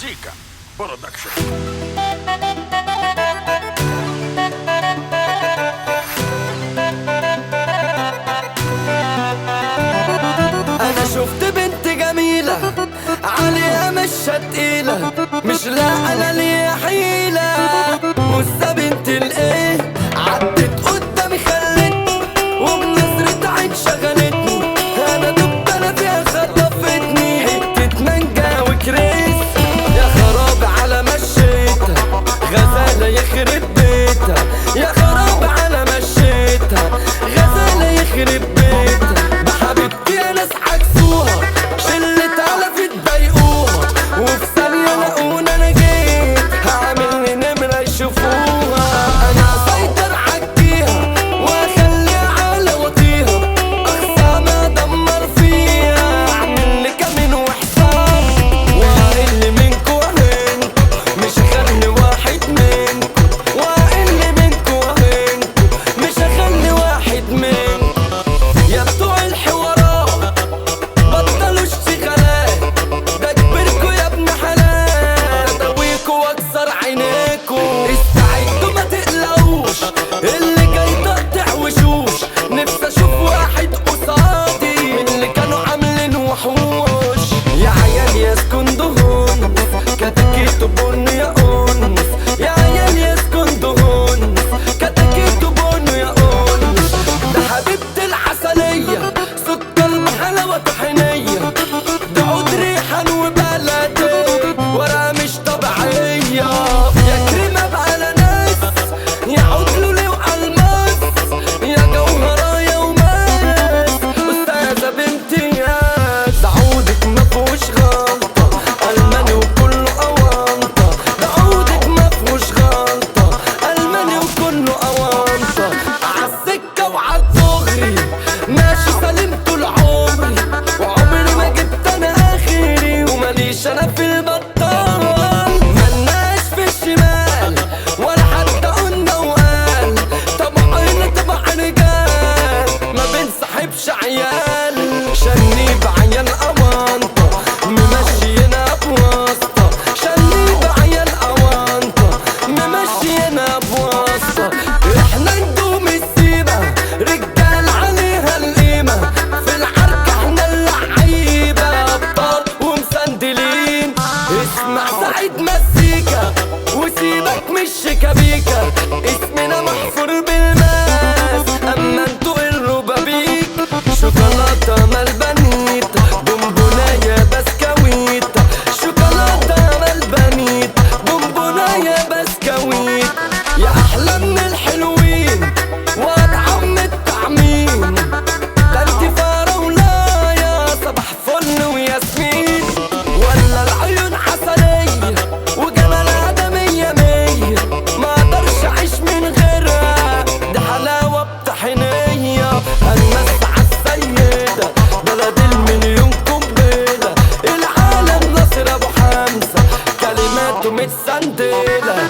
مزيكا برودكشن. انا شفت بنت جميلة عليها مشة تقيلة، مش لاقى انا ليها حيلة. موسى بنت الايه عدت قدامي خلتني، وبنظرة عين شغلتني. انا دبت انا فيها خطفتني، حتة مانجا وكريس. يا خراب على مشيتها غزالة يخرب بيتها، يا خراب على مشيتها غزالة يخرب بيتها. بحبيبتي يا ناس عكسوها، شلة علف اتضايقوها، وفي ثانية لقونا انا جيت هعمل لي نمرة يشوفوها. انا هسيطر عالجيها واخليها على وطيها، اقصى ما ادمر فيها اعمل لي كمين وحصان. واقل منكو وهنكو مش هخلي واحد منكو، واقل منكو وهنكو مش هخلي واحد منكو. يا بتوع الحوارات بطلوا اشتغالات، ده كبركوا يا ابن حلال، اداويكوا واكسر عينيكوا. استعدوا ما تقلقوش اللي جاي تقطع وشوش، نفسي اشوف واحد قصادي من اللي كانوا عاملين وحوش. يا عيال يا اسكندهون كتاكيتو بن يا انس، يا عيال يا اسكندهون كتاكيتو بن يا انس. ده حبيبتي العسلية سكر بحلاوة طحينية، ده عود ريحان وبلدي ورقة مش طبيعية. يا كريمة بعلى ناس يا عود لولي وألماس، يا جوهرة يا وماس أستاذة بنتي ياس. ده عودك مفهوش غلطة ألماني وكله أونطة، ده عودك مفهوش غلطة ألماني وكله أونطة. عالسكة وعالدغري ماشي سليم طول عمري، وعمري ما جبت انا اخري، وماليش انا في البطال. ملناش في الشمال ولا حتى قلنا وقال، طبعنا طبع رجال ما بنسحبش عيال. شنيب عيال اوانطة ممشينا بواسطة، شنيب عيال اوانطة ممشينا بواسطة. احنا ندوم السيبة رجال عليها القيمة، في العركة احنا اللعيبة ابطال ومسندلين. اسمع سعيد مزيكا وسيبك مش شيكابيكا، اسمنا محفور بالماس اما انتوا الربابيك. شوكولاتة ملبنيت بونبوناية بسكويت، شوكولاتة ملبنيت بونبوناية بسكويت. يا احلى من الحلوين واطعم الطعمين، ده انت فراولايا صباح فل وياسمين. ولا العيون عسلية وجمالها ده مية مية، ما اقدرش اعيش من غيرها، ده حلاوة بطحينية. هنمس عالسيدة بلد المليون قنبلة، العالم ناصر ابو حمزة كلماته متسندلة.